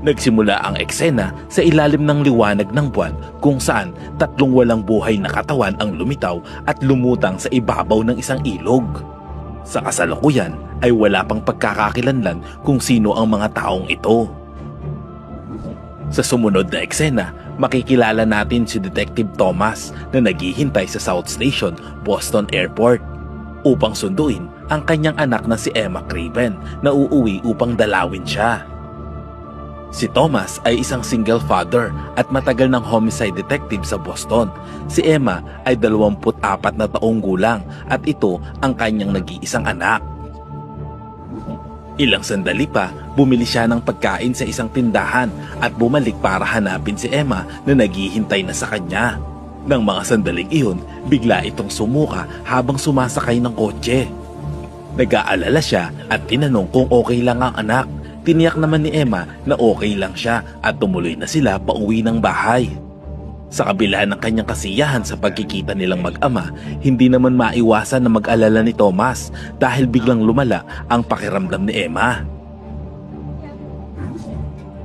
Nagsimula ang eksena sa ilalim ng liwanag ng buwan kung saan tatlong walang buhay na katawan ang lumitaw at lumutang sa ibabaw ng isang ilog. Sa kasalukuyan ay wala pang pagkakakilanlan kung sino ang mga taong ito. Sa sumunod na eksena, makikilala natin si Detective Thomas na naghihintay sa South Station, Boston Airport upang sunduin ang kanyang anak na si Emma Craven na uuwi upang dalawin siya. Si Thomas ay isang single father at matagal ng homicide detective sa Boston. Si Emma ay 24 na taong gulang at ito ang kanyang nag-iisang anak. Ilang sandali pa, bumili siya ng pagkain sa isang tindahan at bumalik para hanapin si Emma na naghihintay na sa kanya. Nang mga sandaling iyon, bigla itong sumuka habang sumasakay ng kotse. Nag-aalala siya at tinanong kung okay lang ang anak. Tiniyak naman ni Emma na okay lang siya at tumuloy na sila pauwi ng bahay. Sa kabila ng kanyang kasiyahan sa pagkikita nilang mag-ama, hindi naman maiwasan na mag-alala ni Thomas dahil biglang lumala ang pakiramdam ni Emma.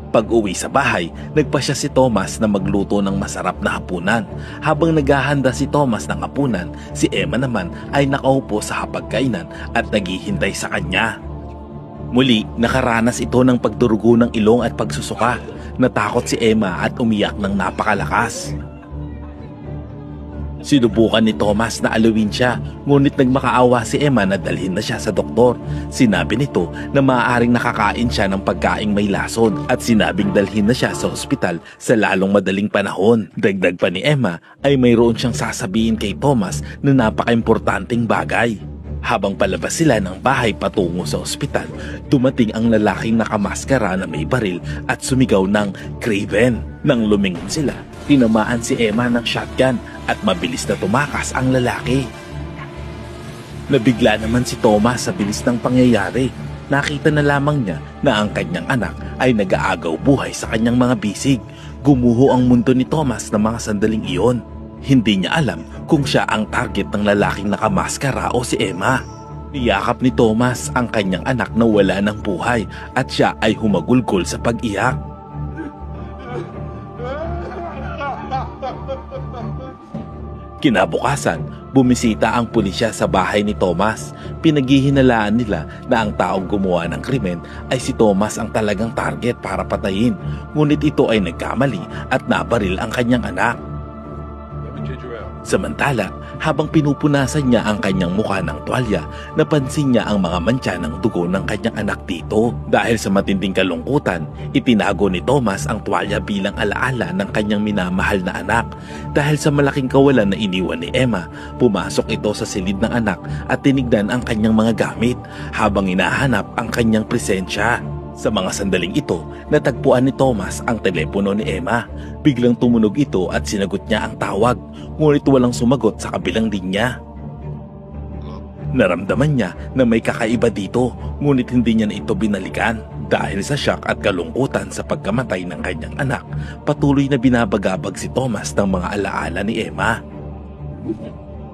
Pag-uwi sa bahay, nagpasya si Thomas na magluto ng masarap na hapunan. Habang naghahanda si Thomas ng hapunan, si Emma naman ay nakaupo sa hapagkainan at naghihintay sa kanya. Muli, nakaranas ito ng pagdurugo ng ilong at pagsusuka. Natakot si Emma at umiyak ng napakalakas. Sinubukan ni Thomas na alawin siya, ngunit nagmakaawa si Emma na dalhin na siya sa doktor. Sinabi nito na maaaring nakakain siya ng pagkaing may lason at sinabing dalhin na siya sa ospital sa lalong madaling panahon. Dagdag pa ni Emma ay mayroon siyang sasabihin kay Thomas na napaka-importanteng bagay. Habang palabas sila ng bahay patungo sa ospital, dumating ang lalaking nakamaskara na may baril at sumigaw ng Craven. Nang lumingon sila, tinamaan si Emma ng shotgun at mabilis na tumakas ang lalaki. Nabigla naman si Thomas sa bilis ng pangyayari. Nakita na lamang niya na ang kanyang anak ay nag-aagaw buhay sa kanyang mga bisig. Gumuho ang mundo ni Thomas ng mga sandaling iyon. Hindi niya alam kung siya ang target ng lalaking nakamaskara o si Emma. Niyakap ni Thomas ang kanyang anak na wala ng buhay at siya ay humagulgol sa pag-iyak. Kinabukasan, bumisita ang pulisya sa bahay ni Thomas. Pinaghihinalaan nila na ang taong gumawa ng krimen ay si Thomas ang talagang target para patayin. Ngunit ito ay nagkamali at nabaril ang kanyang anak. Samantala, habang pinupunasan niya ang kanyang mukha ng tuwalya, napansin niya ang mga mantsa ng dugo ng kanyang anak dito. Dahil sa matinding kalungkutan, itinago ni Thomas ang tuwalya bilang alaala ng kanyang minamahal na anak. Dahil sa malaking kawalan na iniwan ni Emma, pumasok ito sa silid ng anak at tinignan ang kanyang mga gamit habang hinahanap ang kanyang presensya. Sa mga sandaling ito, natagpuan ni Thomas ang telepono ni Emma. Biglang tumunog ito at sinagot niya ang tawag, ngunit walang sumagot sa kabilang linya. Naramdaman niya na may kakaiba dito, ngunit hindi niya na ito binalikan. Dahil sa shock at kalungkutan sa pagkamatay ng kanyang anak, patuloy na binabagabag si Thomas ng mga alaala ni Emma.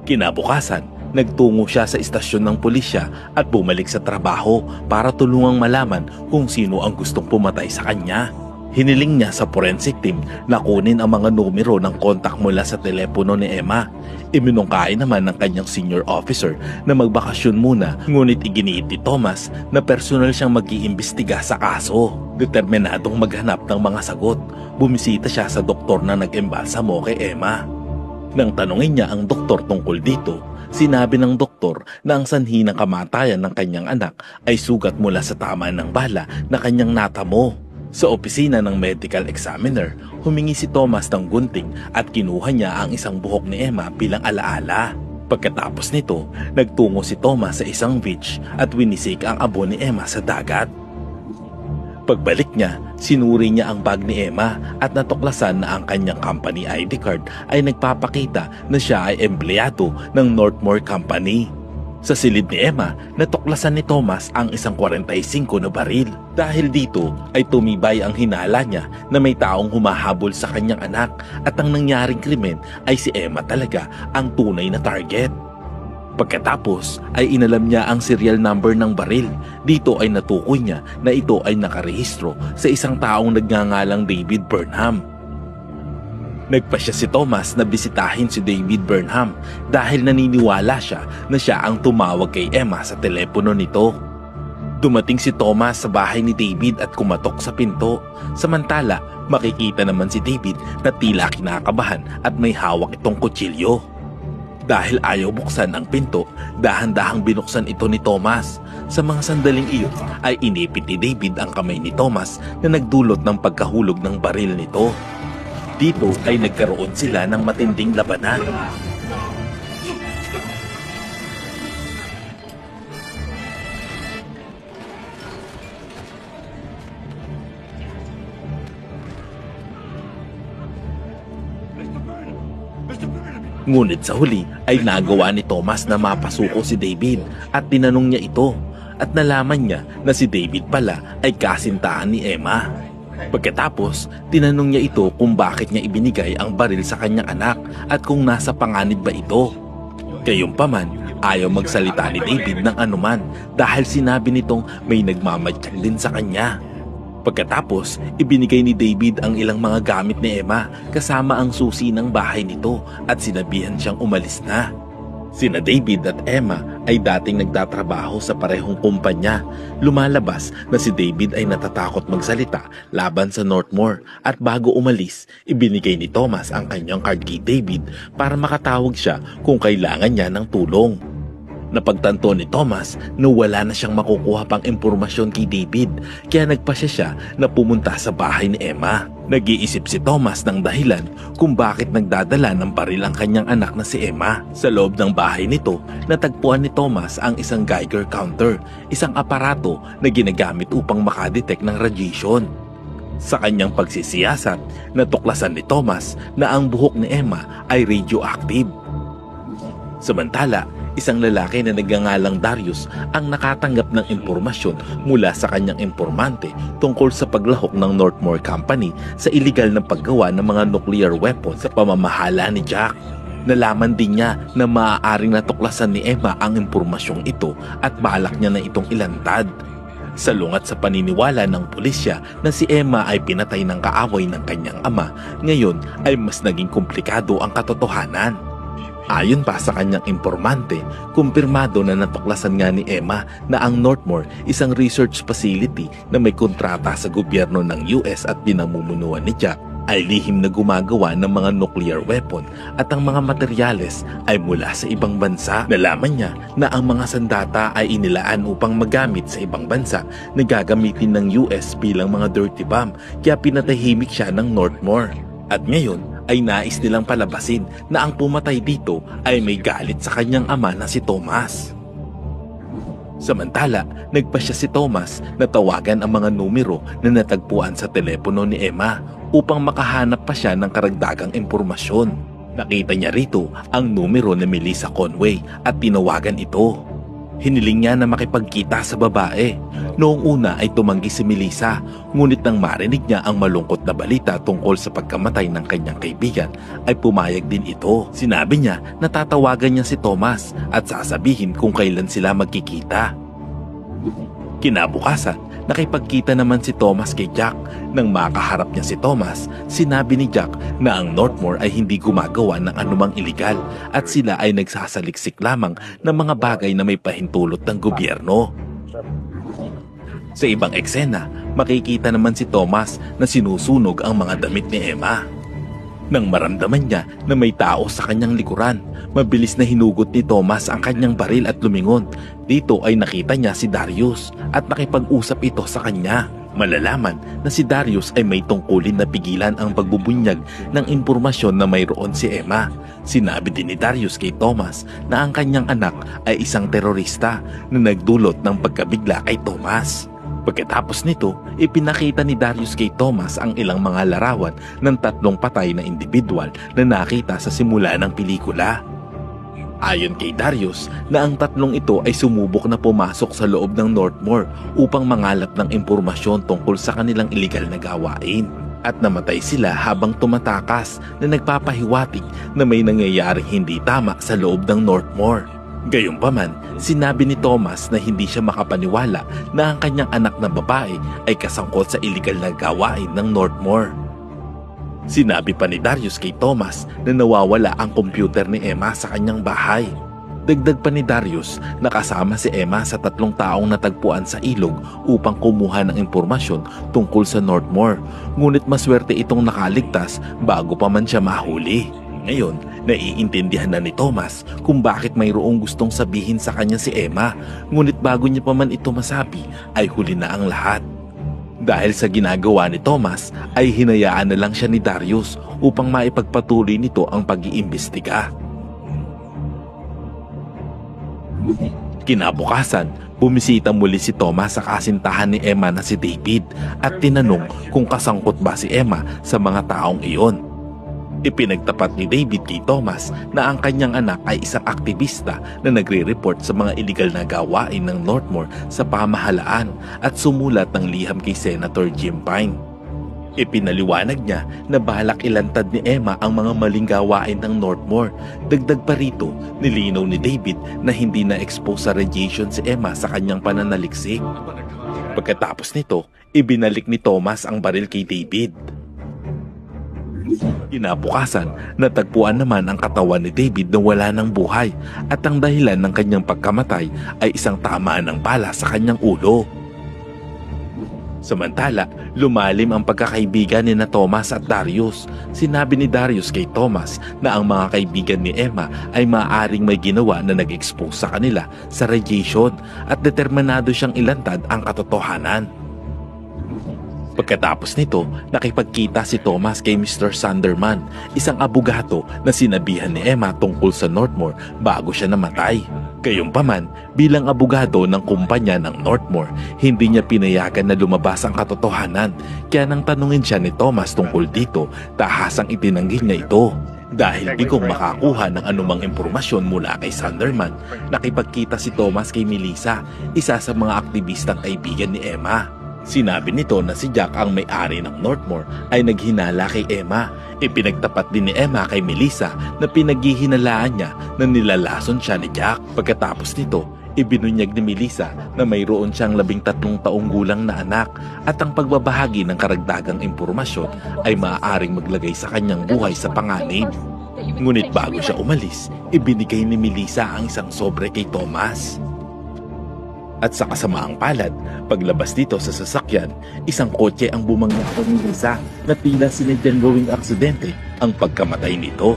Kinabukasan, nagtungo siya sa istasyon ng pulisya at bumalik sa trabaho para tulungang malaman kung sino ang gustong pumatay sa kanya. Hiniling niya sa forensic team na kunin ang mga numero ng kontak mula sa telepono ni Emma. Iminungkain naman ng kanyang senior officer na magbakasyon muna, ngunit iginiit ni Thomas na personal siyang mag-iimbestiga sa kaso. Determinadong maghanap ng mga sagot, bumisita siya sa doktor na nag-embalsamo kay Emma. Nang tanungin niya ang doktor tungkol dito, sinabi ng doktor na ang sanhi ng kamatayan ng kanyang anak ay sugat mula sa tama ng bala na kanyang natamo. Sa opisina ng medical examiner, humingi si Thomas ng gunting at kinuha niya ang isang buhok ni Emma bilang alaala. Pagkatapos nito, nagtungo si Thomas sa isang beach at winisik ang abo ni Emma sa dagat. Pagbalik niya, sinuri niya ang bag ni Emma at natuklasan na ang kanyang company ID card ay nagpapakita na siya ay empleyado ng Northmore Company. Sa silid ni Emma, natuklasan ni Thomas ang isang 45 na baril. Dahil dito ay tumibay ang hinala niya na may taong humahabol sa kanyang anak at ang nangyaring krimen ay si Emma talaga ang tunay na target. Pagkatapos ay inalam niya ang serial number ng baril. Dito ay natukoy niya na ito ay nakarehistro sa isang taong nagngangalang David Burnham. Nagpasya si Thomas na bisitahin si David Burnham dahil naniniwala siya na siya ang tumawag kay Emma sa telepono nito. Dumating si Thomas sa bahay ni David at kumatok sa pinto. Samantala, makikita naman si David na tila kinakabahan at may hawak itong kutsilyo. Dahil ayaw buksan ang pinto, dahan-dahang binuksan ito ni Thomas. Sa mga sandaling iyon ay inipit ni David ang kamay ni Thomas na nagdulot ng pagkahulog ng baril nito. Dito ay nagkaroon sila ng matinding labanan. Ngunit sa huli ay nagawa ni Thomas na mapasuko si David at tinanong niya ito at nalaman niya na si David pala ay kasintahan ni Emma. Pagkatapos, tinanong niya ito kung bakit niya ibinigay ang baril sa kanyang anak at kung nasa panganib ba ito. Gayunpaman, ayaw magsalita ni David ng anuman dahil sinabi nitong may nagmamadyak din sa kanya. Pagkatapos, ibinigay ni David ang ilang mga gamit ni Emma kasama ang susi ng bahay nito at sinabihan siyang umalis na. Sina David at Emma ay dating nagtatrabaho sa parehong kumpanya. Lumalabas na si David ay natatakot magsalita laban sa Northmore at bago umalis, ibinigay ni Thomas ang kanyang card kay David para makatawag siya kung kailangan niya ng tulong. Napagtanto ni Thomas na wala na siyang makukuha pang impormasyon kay David kaya nagpasya siya na pumunta sa bahay ni Emma. Nag-iisip si Thomas ng dahilan kung bakit nagdadala ng baril ang kanyang anak na si Emma. Sa loob ng bahay nito, natagpuan ni Thomas ang isang Geiger counter, isang aparato na ginagamit upang makadetect ng radiation. Sa kanyang pagsisiyasat, natuklasan ni Thomas na ang buhok ni Emma ay radioactive. Samantala, isang lalaki na nagngangalang Darius ang nakatanggap ng impormasyon mula sa kanyang impormante tungkol sa paglahok ng Northmore Company sa iligal na paggawa ng mga nuclear weapons sa pamamahala ni Jack. Nalaman din niya na maaaring natuklasan ni Emma ang impormasyong ito at balak niya na itong ilantad. Salungat sa paniniwala ng pulisya na si Emma ay pinatay ng kaaway ng kanyang ama, ngayon ay mas naging komplikado ang katotohanan. Ayon pa sa kanyang impormante, kumpirmado na natuklasan nga ni Emma na ang Northmore isang research facility na may kontrata sa gobyerno ng US at pinamumunuan ni Jack ay lihim na gumagawa ng mga nuclear weapon at ang mga materyales ay mula sa ibang bansa. Nalaman niya na ang mga sandata ay inilaan upang magamit sa ibang bansa na gagamitin ng US bilang mga dirty bomb kaya pinatahimik siya ng Northmore. At ngayon, ay nais nilang palabasin na ang pumatay dito ay may galit sa kanyang ama na si Thomas. Samantala, nagpasya si Thomas na tawagan ang mga numero na natagpuan sa telepono ni Emma upang makahanap pa siya ng karagdagang impormasyon. Nakita niya rito ang numero ni Melissa Conway at tinawagan ito. Hiniling niya na makipagkita sa babae. Noong una ay tumanggi si Melissa, ngunit nang marinig niya ang malungkot na balita tungkol sa pagkamatay ng kanyang kaibigan, ay pumayag din ito. Sinabi niya na tatawagan niya si Thomas at sasabihin kung kailan sila magkikita. Kinabukasan, nakipagkita naman si Thomas kay Jack. Nang makaharap niya si Thomas, sinabi ni Jack na ang Northmore ay hindi gumagawa ng anumang iligal at sila ay nagsasaliksik lamang ng mga bagay na may pahintulot ng gobyerno. Sa ibang eksena, makikita naman si Thomas na sinusunog ang mga damit ni Emma. Nang maramdaman niya na may tao sa kanyang likuran, mabilis na hinugot ni Thomas ang kanyang baril at lumingon. Dito ay nakita niya si Darius at nakipag-usap ito sa kanya. Malalaman na si Darius ay may tungkulin na pigilan ang pagbubunyag ng impormasyon na mayroon si Emma. Sinabi din ni Darius kay Thomas na ang kanyang anak ay isang terorista na nagdulot ng pagkabigla kay Thomas. Pagkatapos nito, ipinakita ni Darius kay Thomas ang ilang mga larawan ng 3 patay na individual na nakita sa simula ng pelikula. Ayon kay Darius na ang 3 ito ay sumubok na pumasok sa loob ng Northmore upang mangalap ng impormasyon tungkol sa kanilang iligal na gawain. At namatay sila habang tumatakas na nagpapahiwatig na may nangyayaring hindi tama sa loob ng Northmore. Gayunpaman, sinabi ni Thomas na hindi siya makapaniwala na ang kanyang anak na babae ay kasangkot sa iligal na gawain ng Northmore. Sinabi pa ni Darius kay Thomas na nawawala ang computer ni Emma sa kanyang bahay. Dagdag pa ni Darius na kasama si Emma sa 3 taong natagpuan sa ilog upang kumuha ng impormasyon tungkol sa Northmore, ngunit maswerte itong nakaligtas bago pa man siya mahuli. Ngayon, naiintindihan na ni Thomas kung bakit mayroong gustong sabihin sa kanya si Emma, ngunit bago niya pa man ito masabi ay huli na ang lahat. Dahil sa ginagawa ni Thomas ay hinayaan na lang siya ni Darius upang maipagpatuloy nito ang pag-iimbestiga. Kinabukasan, bumisita muli si Thomas sa kasintahan ni Emma na si David at tinanong kung kasangkot ba si Emma sa mga taong iyon. Ipinagtapat ni David kay Thomas na ang kanyang anak ay isang aktivista na nagre-report sa mga iligal na gawain ng Northmore sa pamahalaan at sumulat ng liham kay Senator Jim Pine. Ipinaliwanag niya na balak ilantad ni Emma ang mga maling gawain ng Northmore. Dagdag pa rito, nilinaw ni David na hindi na-expose sa radiation si Emma sa kanyang pananaliksik. Pagkatapos nito, ibinalik ni Thomas ang baril kay David. Kinabukasan, natagpuan naman ang katawan ni David na wala ng buhay at ang dahilan ng kanyang pagkamatay ay isang tamaan ng bala sa kanyang ulo. Samantala, lumalim ang pagkakaibigan ni Thomas at Darius. Sinabi ni Darius kay Thomas na ang mga kaibigan ni Emma ay maaaring may ginawa na nag-expose sa kanila sa radiation at determinado siyang ilantad ang katotohanan. Pagkatapos nito, nakipagkita si Thomas kay Mr. Sanderman, isang abogado na sinabihan ni Emma tungkol sa Northmore bago siya namatay. Gayunpaman, bilang abogado ng kumpanya ng Northmore, hindi niya pinayagan na lumabas ang katotohanan, kaya nang tanungin siya ni Thomas tungkol dito, tahasang itinanggi niya ito. Dahil bigong makakuha ng anumang impormasyon mula kay Sanderman, nakipagkita si Thomas kay Melissa, isa sa mga aktivistang kaibigan ni Emma. Sinabi nito na si Jack ang may-ari ng Northmore ay naghinala kay Emma. Ipinagtapat din ni Emma kay Melissa na pinaghihinalaan niya na nilalason siya ni Jack. Pagkatapos nito, ibinunyag ni Melissa na mayroon siyang 13 taong gulang na anak at ang pagbabahagi ng karagdagang impormasyon ay maaaring maglagay sa kanyang buhay sa panganib. Ngunit bago siya umalis, ibinigay ni Melissa ang isang sobre kay Thomas. At sa kasamaang palad, paglabas dito sa sasakyan, isang kotse ang bumangga kay Melissa na tila sinadyan gawing aksidente ang pagkamatay nito.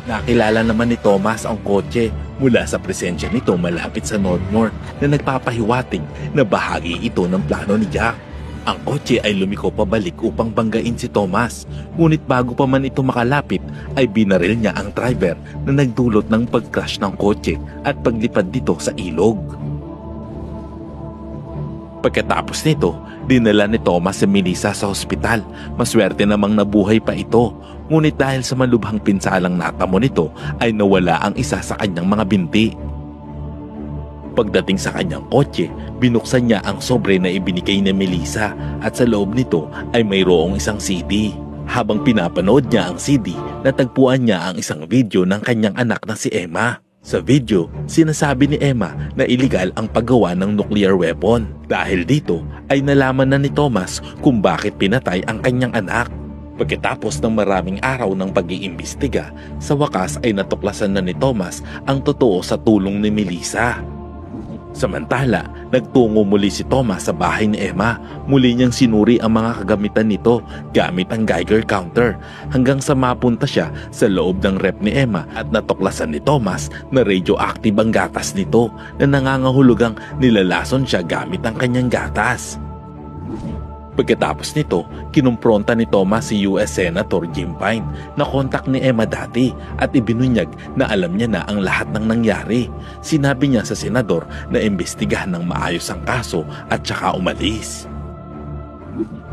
Nakilala naman ni Thomas ang kotse mula sa presensya nito malapit sa Northmore na nagpapahiwatig na bahagi ito ng plano ni Jack. Ang kotse ay lumiko pabalik upang banggain si Thomas, ngunit bago pa man ito makalapit ay binaril niya ang driver na nagdulot ng pag-crash ng kotse at paglipad dito sa ilog. Pagkatapos nito, dinala ni Thomas si Melissa sa ospital. Maswerte namang nabuhay pa ito, ngunit dahil sa malubhang pinsalang natamo nito ay nawala ang isa sa kanyang mga binti. Pagdating sa kanyang kotse, binuksan niya ang sobre na ibinigay ni Melissa at sa loob nito ay mayroong isang CD. Habang pinapanood niya ang CD, natagpuan niya ang isang video ng kanyang anak na si Emma. Sa video, sinasabi ni Emma na iligal ang paggawa ng nuclear weapon. Dahil dito ay nalaman na ni Thomas kung bakit pinatay ang kanyang anak. Pagkatapos ng maraming araw ng pag-iimbestiga, sa wakas ay natuklasan na ni Thomas ang totoo sa tulong ni Melissa. Samantala, nagtungo muli si Thomas sa bahay ni Emma. Muli niyang sinuri ang mga kagamitan nito gamit ang Geiger counter hanggang sa mapunta siya sa loob ng rep ni Emma at natuklasan ni Thomas na radioactive ang gatas nito na nangangahulugang nilalason siya gamit ang kanyang gatas. Pagkatapos nito, kinumpronta ni Thomas si US Senator Jim Pine na kontak ni Emma dati at ibinunyag na alam niya na ang lahat ng nangyari. Sinabi niya sa senador na imbestigahan ng maayos ang kaso at saka umalis.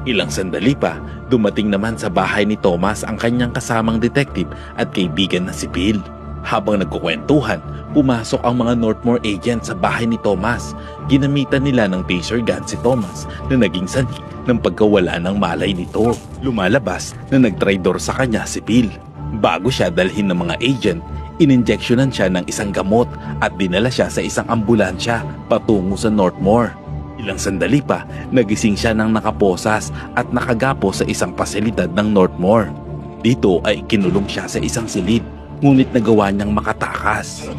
Ilang sandali pa, dumating naman sa bahay ni Thomas ang kanyang kasamang detective at kaibigan na si Bill. Habang nagkukwentuhan, pumasok ang mga Northmore agent sa bahay ni Thomas. Ginamitan nila ng taser gun si Thomas na naging sanhi ng pagkawala ng malay nito. Lumalabas na nagtraidor sa kanya si Bill. Bago siya dalhin ng mga agent, Ininjeksyonan siya ng isang gamot at dinala siya sa isang ambulansya patungo sa Northmore. Ilang sandali pa, nagising siya ng nakaposas at nakagapo sa isang pasilidad ng Northmore. Dito ay kinulong siya sa isang silid, ngunit nagawa niyang makatakas.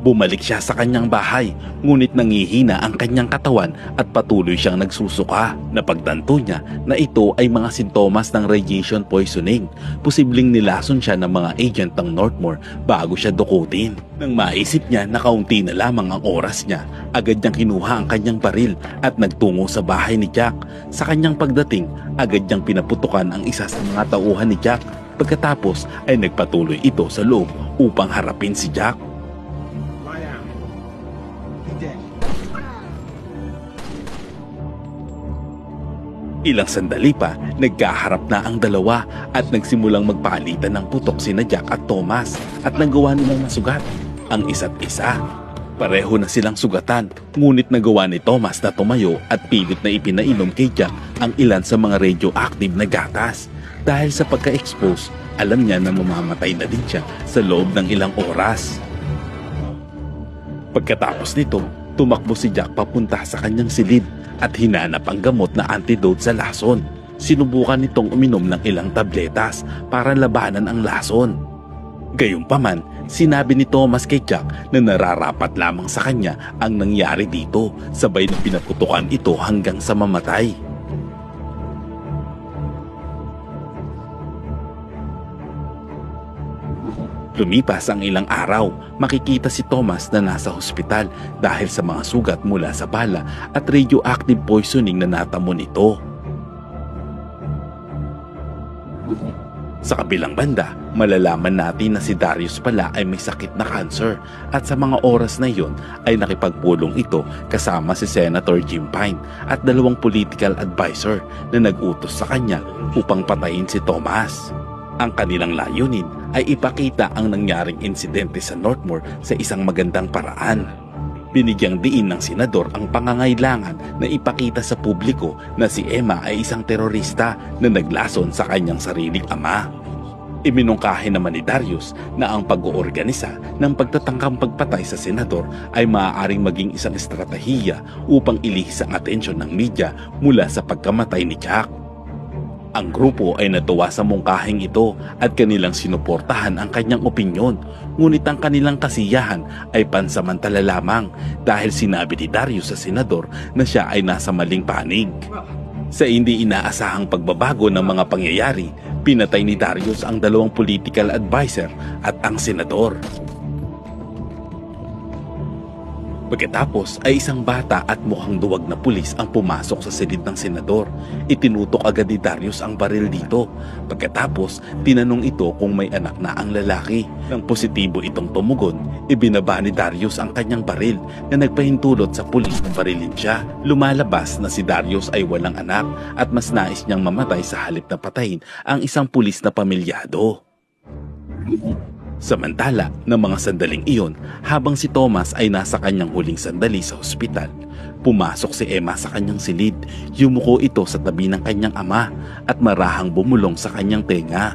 Bumalik siya sa kanyang bahay, ngunit nangihina ang kanyang katawan at patuloy siyang nagsusuka. Napagtanto niya na ito ay mga sintomas ng radiation poisoning. Posibleng nilason siya ng mga agent ng Northmore bago siya dukutin. Nang maisip niya na kaunti na lamang ang oras niya, agad niyang kinuha ang kanyang baril at nagtungo sa bahay ni Jack. Sa kanyang pagdating, agad niyang pinaputukan ang isa sa mga tauhan ni Jack. Pagkatapos ay nagpatuloy ito sa loob upang harapin si Jack. Ilang sandali pa, nagkaharap na ang dalawa at nagsimulang magpalitan ng putok sina Jack at Thomas at nagawa nilang masugat ang isa't isa. Pareho na silang sugatan, ngunit nagawa ni Thomas na tumayo at pilit na ipinainom kay Jack ang ilan sa mga radioactive na gatas. Dahil sa pagka-expose, alam niya na mamamatay na din siya sa loob ng ilang oras. Pagkatapos nito, tumakbo si Jack papunta sa kanyang silid at hinanap ang gamot na antidote sa lason. Sinubukan nitong uminom ng ilang tabletas para labanan ang lason. Gayunpaman, sinabi ni Thomas kay Jack na nararapat lamang sa kanya ang nangyari dito, sabay na pinaputukan ito hanggang sa mamatay. Lumipas ang ilang araw, makikita si Thomas na nasa hospital dahil sa mga sugat mula sa bala at radioactive poisoning na natamo nito. Sa kabilang banda, malalaman natin na si Darius pala ay may sakit na cancer at sa mga oras na iyon ay nakipagpulong ito kasama si Senator Jim Pine at dalawang political advisor na nag-utos sa kanya upang patayin si Thomas. Ang kanilang layunin ay ipakita ang nangyaring insidente sa Northmore sa isang magandang paraan. Binigyang diin ng senador ang pangangailangan na ipakita sa publiko na si Emma ay isang terorista na naglason sa kanyang sariling ama. Iminungkahi naman ni Darius na ang pag-oorganisa ng pagtatangkang pagpatay sa senador ay maaaring maging isang estratehiya upang ilihis ang atensyon ng media mula sa pagkamatay ni Jack. Ang grupo ay natuwa sa mungkahing ito at kanilang sinuportahan ang kanyang opinyon, ngunit ang kanilang kasiyahan ay pansamantala lamang dahil sinabi ni Darius sa senador na siya ay nasa maling panig. Sa hindi inaasahang pagbabago ng mga pangyayari, pinatay ni Darius ang dalawang political advisor at ang senador. Pagkatapos ay isang bata at mukhang duwag na pulis ang pumasok sa silid ng senador. Itinutok agad ni Darius ang baril dito. Pagkatapos, tinanong ito kung may anak na ang lalaki. Nang positibo itong tumugon, ibinaba ni Darius ang kanyang baril na nagpahintulot sa pulis na barilin siya. Lumalabas na si Darius ay walang anak at mas nais niyang mamatay sa halip na patayin ang isang pulis na pamilyado. Samantala, ng mga sandaling iyon, habang si Thomas ay nasa kanyang huling sandali sa ospital, pumasok si Emma sa kanyang silid, yumuko ito sa tabi ng kanyang ama at marahang bumulong sa kanyang tenga.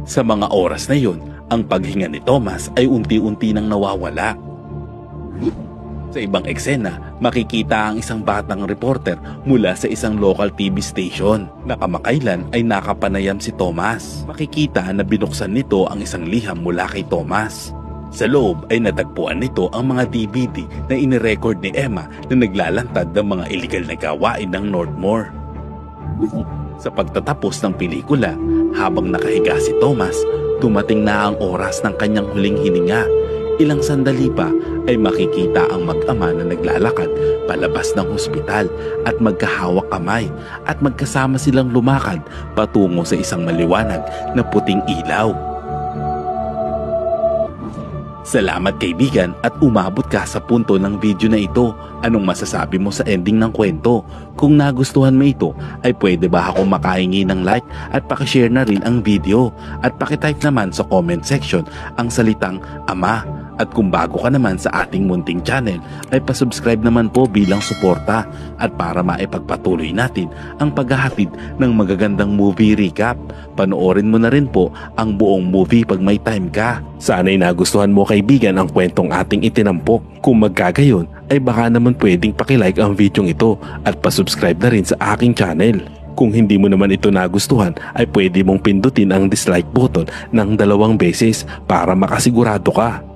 Sa mga oras na iyon, ang paghinga ni Thomas ay unti-unti nang nawawala. Sa ibang eksena, makikita ang isang batang reporter mula sa isang local TV station na kamakailan ay nakapanayam si Thomas. Makikita na binuksan nito ang isang liham mula kay Thomas. Sa loob ay natagpuan nito ang mga DVD na inirecord ni Emma na naglalantad ng mga illegal na gawain ng Northmore. Sa pagtatapos ng pelikula, habang nakahiga si Thomas, dumating na ang oras ng kanyang huling hininga. Ilang sandali pa ay makikita ang mag-ama na naglalakad palabas ng hospital at magkahawak kamay at magkasama silang lumakad patungo sa isang maliwanag na puting ilaw. Salamat kaibigan at umabot ka sa punto ng video na ito. Anong masasabi mo sa ending ng kwento? Kung nagustuhan mo ito, ay pwede ba ako makahingi ng like at pakishare na rin ang video? At pakitype naman sa comment section ang salitang Ama At kung bago ka naman sa ating munting channel ay pasubscribe naman po bilang suporta at para maipagpatuloy natin ang paghahatid ng magagandang movie recap. Panoorin mo na rin po ang buong movie pag may time ka. Sana'y nagustuhan mo kaibigan ang kwentong ating itinampok. Kung magkagayon ay baka naman pwedeng pakilike ang video ito at pasubscribe na rin sa aking channel. Kung hindi mo naman ito nagustuhan ay pwede mong pindutin ang dislike button ng 2 beses para makasigurado ka.